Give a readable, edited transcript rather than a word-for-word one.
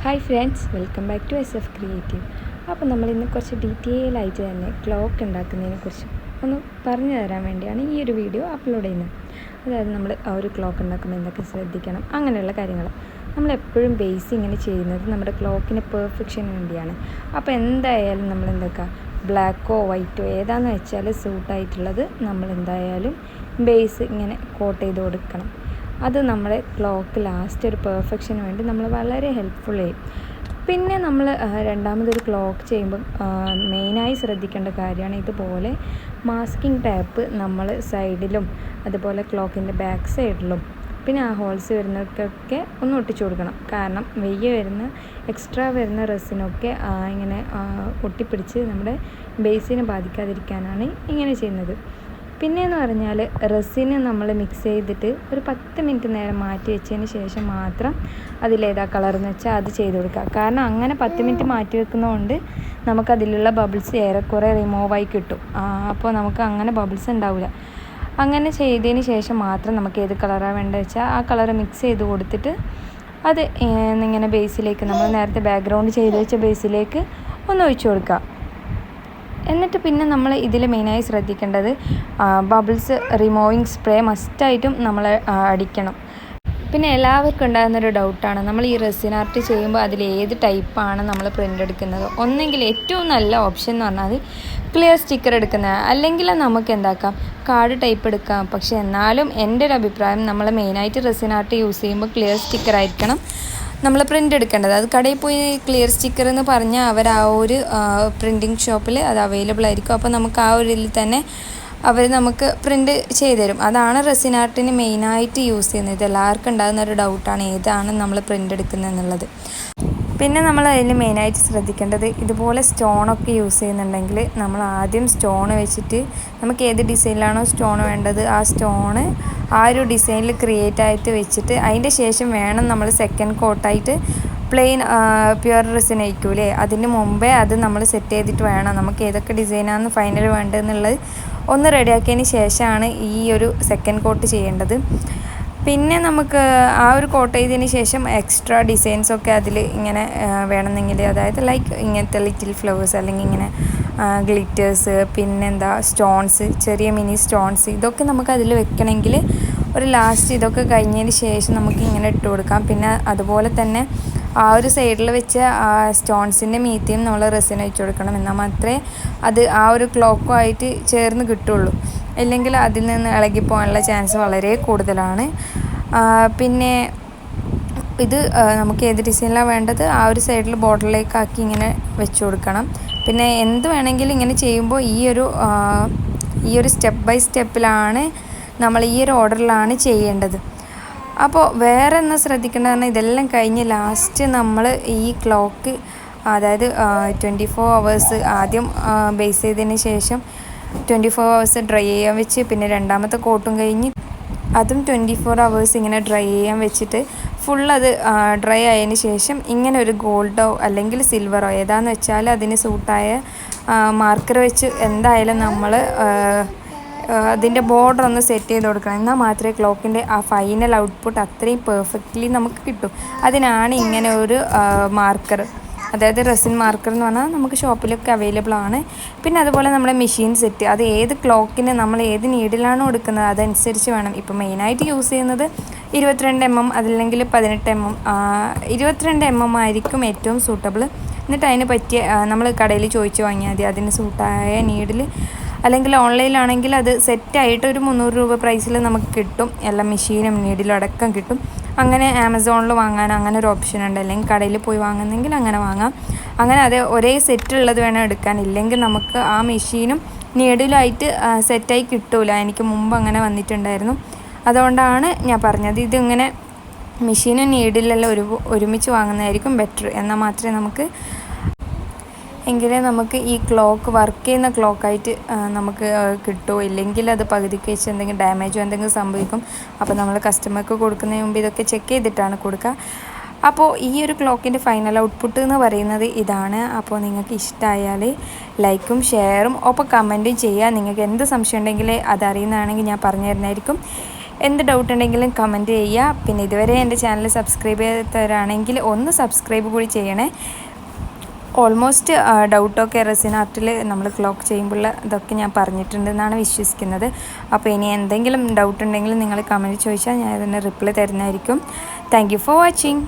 Hi friends, welcome back to SF creative. അപ്പോൾ നമ്മളിന്ന് കുറച്ച് ഡീറ്റെയിൽ ആയിട്ട് തന്നെ ക്ലോക്ക് ഉണ്ടാക്കുന്നതിനെക്കുറിച്ച് ഒന്ന് പറഞ്ഞു തരാൻ വേണ്ടിയാണ് ഈ ഒരു വീഡിയോ അപ്ലോഡ് ചെയ്യുന്നത്. അതായത് നമ്മൾ ആ ഒരു ക്ലോക്ക് ഉണ്ടാക്കുമ്പോൾ എന്തൊക്കെ ശ്രദ്ധിക്കണം, അങ്ങനെയുള്ള കാര്യങ്ങൾ. നമ്മളെപ്പോഴും ബേസ് ഇങ്ങനെ ചെയ്യുന്നത് നമ്മുടെ ക്ലോക്കിന് പെർഫെക്ഷന് വേണ്ടിയാണ്. അപ്പോൾ എന്തായാലും നമ്മൾ എന്തൊക്കെ ബ്ലാക്കോ വൈറ്റോ ഏതാണെന്ന് വെച്ചാൽ സൂട്ടായിട്ടുള്ളത് നമ്മൾ എന്തായാലും ബേസ് ഇങ്ങനെ കോട്ട് ചെയ്ത് കൊടുക്കണം. അത് നമ്മുടെ ക്ലോക്ക് ലാസ്റ്റ് ഒരു പെർഫെക്ഷന് വേണ്ടി നമ്മൾ വളരെ ഹെൽപ്ഫുൾ ചെയ്യും. പിന്നെ നമ്മൾ രണ്ടാമതൊരു ക്ലോക്ക് ചെയ്യുമ്പോൾ മെയിനായി ശ്രദ്ധിക്കേണ്ട കാര്യമാണ് ഇതുപോലെ മാസ്കിംഗ് ടാപ്പ് നമ്മൾ സൈഡിലും അതുപോലെ ക്ലോക്കിൻ്റെ ബാക്ക് സൈഡിലും പിന്നെ ആ ഹോൾസ് വരുന്നവർക്കൊക്കെ ഒന്ന് ഒട്ടിച്ചു കൊടുക്കണം. കാരണം എക്സ്ട്രാ വരുന്ന റെസിനൊക്കെ ഇങ്ങനെ ഒട്ടിപ്പിടിച്ച് നമ്മുടെ ബേസിനെ ബാധിക്കാതിരിക്കാനാണ് ഇങ്ങനെ ചെയ്യുന്നത്. പിന്നെയെന്ന് പറഞ്ഞാൽ റെസിന് നമ്മൾ മിക്സ് ചെയ്തിട്ട് ഒരു 10 മിനിറ്റ് നേരം മാറ്റി വെച്ചതിന് ശേഷം മാത്രം അതിലേതാ കളറെന്ന് വെച്ചാൽ അത് ചെയ്ത് കൊടുക്കുക. കാരണം അങ്ങനെ 10 മിനിറ്റ് മാറ്റി വെക്കുന്നതുകൊണ്ട് നമുക്കതിലുള്ള ബബിൾസ് ഏറെക്കുറെ റിമൂവായി കിട്ടും. അപ്പോൾ നമുക്ക് അങ്ങനെ ബബിൾസ് ഉണ്ടാവില്ല. അങ്ങനെ ചെയ്തതിന് ശേഷം മാത്രം നമുക്ക് ഏത് കളറാണ് വേണ്ടത് വെച്ചാൽ ആ കളർ മിക്സ് ചെയ്ത് കൊടുത്തിട്ട് അത് ഇങ്ങനെ ബേസിലേക്ക് നമ്മൾ നേരത്തെ ബാക്ക്ഗ്രൗണ്ട് ചെയ്ത് വെച്ച ബേസിലേക്ക് ഒന്ന് ഒഴിച്ചു കൊടുക്കുക. എന്നിട്ട് പിന്നെ നമ്മൾ ഇതിൽ മെയിനായി ശ്രദ്ധിക്കേണ്ടത് ബബിൾസ് റിമൂവിങ് സ്പ്രേ മസ്റ്റായിട്ടും നമ്മൾ അടിക്കണം. പിന്നെ എല്ലാവർക്കും ഉണ്ടാകുന്നൊരു ഡൗട്ടാണ്, നമ്മൾ ഈ റെസിൻ ആർട്ട് ചെയ്യുമ്പോൾ അതിൽ ഏത് ടൈപ്പാണ് നമ്മൾ പ്രിൻ്റ് എടുക്കുന്നത്. ഒന്നെങ്കിൽ ഏറ്റവും നല്ല ഓപ്ഷൻ എന്ന് പറഞ്ഞാൽ ക്ലിയർ സ്റ്റിക്കർ എടുക്കുന്നത്, അല്ലെങ്കിൽ നമുക്ക് എന്താക്കാം കാർഡ് ടൈപ്പ് എടുക്കാം. പക്ഷേ എന്നാലും എൻ്റെ ഒരു അഭിപ്രായം നമ്മൾ മെയിനായിട്ട് റെസിൻ ആർട്ട് യൂസ് ചെയ്യുമ്പോൾ ക്ലിയർ സ്റ്റിക്കർ ആയിരിക്കണം നമ്മൾ പ്രിൻ്റ് എടുക്കേണ്ടത്. അത് കടയിൽ പോയി ക്ലിയർ സ്റ്റിക്കർ എന്ന് പറഞ്ഞാൽ അവർ ആ ഒരു പ്രിൻറ്റിങ് ഷോപ്പിൽ അത് അവൈലബിൾ ആയിരിക്കും. അപ്പോൾ നമുക്ക് ആ ഒരു ഇതിൽ തന്നെ അവർ നമുക്ക് പ്രിൻ്റ് ചെയ്ത് തരും. അതാണ് റെസിൻ ആർട്ടിന് മെയിനായിട്ട് യൂസ് ചെയ്യുന്നത്. ഇത് എല്ലാവർക്കും ഉണ്ടാകുന്ന ഒരു ഡൗട്ടാണ് ഏതാണ് നമ്മൾ പ്രിൻ്റ് എടുക്കുന്നത് എന്നുള്ളത്. പിന്നെ നമ്മൾ അതിൽ മെയിനായിട്ട് ശ്രദ്ധിക്കേണ്ടത് ഇതുപോലെ സ്റ്റോണൊക്കെ യൂസ് ചെയ്യുന്നുണ്ടെങ്കിൽ നമ്മൾ ആദ്യം സ്റ്റോൺ വെച്ചിട്ട് നമുക്ക് ഏത് ഡിസൈനിലാണോ സ്റ്റോൺ വേണ്ടത് ആ സ്റ്റോണ് ആ ഒരു ഡിസൈനിൽ ക്രിയേറ്റ് ആയിട്ട് വെച്ചിട്ട് അതിൻ്റെ ശേഷം വേണം നമ്മൾ സെക്കൻഡ് കോട്ടായിട്ട് പ്ലെയിൻ പ്യുവർ റെസിൻ അയക്കൂലേ, അതിന് മുമ്പേ അത് നമ്മൾ സെറ്റ് ചെയ്തിട്ട് വേണം നമുക്ക് ഏതൊക്കെ ഡിസൈനാണ് ഫൈനൽ വേണ്ടതെന്നുള്ളത് ഒന്ന് റെഡിയാക്കിയതിന് ശേഷമാണ് ഈ ഒരു സെക്കൻഡ് കോട്ട് ചെയ്യേണ്ടത്. പിന്നെ നമുക്ക് ആ ഒരു കോട്ട് ചെയ്തതിന് ശേഷം എക്സ്ട്രാ ഡിസൈൻസൊക്കെ അതിൽ ഇങ്ങനെ വേണമെന്നെങ്കിൽ, അതായത് ലൈക്ക് ഇങ്ങനത്തെ ലിറ്റിൽ ഫ്ലവേഴ്സ് അല്ലെങ്കിൽ ഇങ്ങനെ ഗ്ലിറ്റേഴ്സ്, പിന്നെന്താ സ്റ്റോൺസ്, ചെറിയ മിനി സ്റ്റോൺസ്, ഇതൊക്കെ നമുക്ക് അതിൽ വെക്കണമെങ്കിൽ ഒരു ലാസ്റ്റ് ഇതൊക്കെ കഴിഞ്ഞതിന് ശേഷം നമുക്ക് ഇങ്ങനെ ഇട്ട് കൊടുക്കാം. പിന്നെ അതുപോലെ തന്നെ ആ ഒരു സൈഡിൽ വെച്ച ആ സ്റ്റോൺസിൻ്റെ മീത്തയും നമ്മൾ റെസിൻ വെച്ച് കൊടുക്കണം. എന്നാൽ മാത്രമേ അത് ആ ഒരു ക്ലോക്കുമായിട്ട് ചേർന്ന് കിട്ടുള്ളൂ. ഇല്ലെങ്കിൽ അതിൽ നിന്ന് ഇളകിപ്പോകാനുള്ള ചാൻസ് വളരെ കൂടുതലാണ്. പിന്നെ ഇത് നമുക്ക് ഏത് ഡിസൈനിലാണ് വേണ്ടത് ആ ഒരു സൈഡിൽ ബോർഡറിലേക്കാക്കി ഇങ്ങനെ വെച്ച് കൊടുക്കണം. പിന്നെ എന്ത് വേണമെങ്കിലും ഇങ്ങനെ ചെയ്യുമ്പോൾ ഈ ഒരു സ്റ്റെപ്പ് ബൈ സ്റ്റെപ്പിലാണ് നമ്മൾ ഈ ഒരു ഓർഡറിലാണ് ചെയ്യേണ്ടത്. അപ്പോൾ വേറെ എന്നാ ശ്രദ്ധിക്കേണ്ടത് പറഞ്ഞാൽ ഇതെല്ലാം കഴിഞ്ഞ് ലാസ്റ്റ് നമ്മൾ ഈ ക്ലോക്ക് അതായത് 24 hours ആദ്യം ബേസ് ചെയ്തതിന് ശേഷം 24 hours ഡ്രൈ ചെയ്യാൻ വെച്ച് പിന്നെ രണ്ടാമത്തെ കോട്ടും കഴിഞ്ഞ് അതും 24 hours ഇങ്ങനെ ഡ്രൈ ചെയ്യാൻ വെച്ചിട്ട് ഫുൾ അത് ഡ്രൈ ആയതിന് ശേഷം ഇങ്ങനെ ഒരു ഗോൾഡോ അല്ലെങ്കിൽ സിൽവറോ ഏതാണെന്ന് വെച്ചാൽ അതിന് സൂട്ടായ മാർക്കർ വെച്ച് എന്തായാലും നമ്മൾ അതിൻ്റെ ബോർഡർ ഒന്ന് സെറ്റ് ചെയ്ത് കൊടുക്കണം. എന്നാൽ മാത്രമേ ക്ലോക്കിൻ്റെ ആ ഫൈനൽ ഔട്ട്പുട്ട് അത്രയും പെർഫെക്റ്റ്ലി നമുക്ക് കിട്ടും. അതിനാണ് ഇങ്ങനെ ഒരു മാർക്കർ, അതായത് റെസിൻ മാർക്കർ എന്ന് പറഞ്ഞാൽ നമുക്ക് ഷോപ്പിലൊക്കെ അവൈലബിൾ ആണ്. പിന്നെ അതുപോലെ നമ്മുടെ മെഷീൻ സെറ്റ്, അത് ഏത് ക്ലോക്കിന് നമ്മൾ ഏത് നീഡിലാണോ എടുക്കുന്നത് അതനുസരിച്ച് വേണം. ഇപ്പോൾ മെയിനായിട്ട് യൂസ് ചെയ്യുന്നത് 22 mm അതല്ലെങ്കിൽ 18 mm. 22 mm ആയിരിക്കും ഏറ്റവും സൂട്ടബിൾ. എന്നിട്ട് അതിന് പറ്റിയ നമ്മൾ കടയിൽ ചോദിച്ച് വാങ്ങിയാൽ മതി അതിന് സൂട്ടായ നീഡിൽ. അല്ലെങ്കിൽ ഓൺലൈനിലാണെങ്കിൽ അത് സെറ്റായിട്ട് ഒരു 300 രൂപ പ്രൈസിൽ നമുക്ക് കിട്ടും. എല്ലാ മെഷീനും നീഡിലും അടക്കം കിട്ടും. അങ്ങനെ ആമസോണിൽ വാങ്ങാൻ അങ്ങനെ ഒരു ഓപ്ഷൻ ഉണ്ട്. അല്ലെങ്കിൽ കടയിൽ പോയി വാങ്ങുന്നെങ്കിൽ അങ്ങനെ വാങ്ങാം. അങ്ങനെ അത് ഒരേ സെറ്റുള്ളത് വേണം എടുക്കാൻ. ഇല്ലെങ്കിൽ നമുക്ക് ആ മെഷീനും നീഡിലായിട്ട് സെറ്റായി കിട്ടൂല. എനിക്ക് മുമ്പ് അങ്ങനെ വന്നിട്ടുണ്ടായിരുന്നു. അതുകൊണ്ടാണ് ഞാൻ പറഞ്ഞത് ഇതിങ്ങനെ മെഷീനും നീഡിലെല്ലാം ഒരുമിച്ച് വാങ്ങുന്നതായിരിക്കും ബെറ്റർ. എന്നാൽ മാത്രമേ നമുക്ക് ഈ ക്ലോക്ക് വർക്ക് ചെയ്യുന്ന ക്ലോക്കായിട്ട് നമുക്ക് കിട്ടുമോ. ഇല്ലെങ്കിൽ അത് പകുതിക്ക് വെച്ച് എന്തെങ്കിലും ഡാമേജോ എന്തെങ്കിലും സംഭവിക്കും. അപ്പോൾ നമ്മൾ കസ്റ്റമർക്ക് കൊടുക്കുന്നതിന് മുമ്പ് ഇതൊക്കെ ചെക്ക് ചെയ്തിട്ടാണ് കൊടുക്കുക. അപ്പോൾ ഈ ഒരു ക്ലോക്കിൻ്റെ ഫൈനൽ ഔട്ട്പുട്ട് എന്ന് പറയുന്നത് ഇതാണ്. അപ്പോൾ നിങ്ങൾക്ക് ഇഷ്ടമായാൽ ലൈക്കും ഷെയറും ഒപ്പം കമൻറ്റും ചെയ്യുക. നിങ്ങൾക്ക് എന്ത് സംശയം ഉണ്ടെങ്കിൽ അതറിയുന്നതാണെങ്കിൽ ഞാൻ പറഞ്ഞു തരുന്നതായിരിക്കും. എന്ത് ഡൗട്ട് ഉണ്ടെങ്കിലും കമൻറ്റ് ചെയ്യുക. പിന്നെ ഇതുവരെ എൻ്റെ ചാനൽ സബ്സ്ക്രൈബ് ചെയ്തവരാണെങ്കിൽ ഒന്ന് സബ്സ്ക്രൈബ് കൂടി ചെയ്യണേ. ഓൾമോസ്റ്റ് ഡൗട്ടൊക്കെ റെസിൻ ആർട്ടിൽ നമ്മൾ ക്ലോക്ക് ചെയ്യുമ്പോൾ ഇതൊക്കെ ഞാൻ പറഞ്ഞിട്ടുണ്ടെന്നാണ് വിശ്വസിക്കുന്നത്. അപ്പോൾ ഇനി എന്തെങ്കിലും ഡൗട്ട് ഉണ്ടെങ്കിൽ നിങ്ങൾ കമൻറ്റ് ചോദിച്ചാൽ ഞാൻ അതിന് റിപ്ലൈ തരുന്നതായിരിക്കും. Thank you for watching.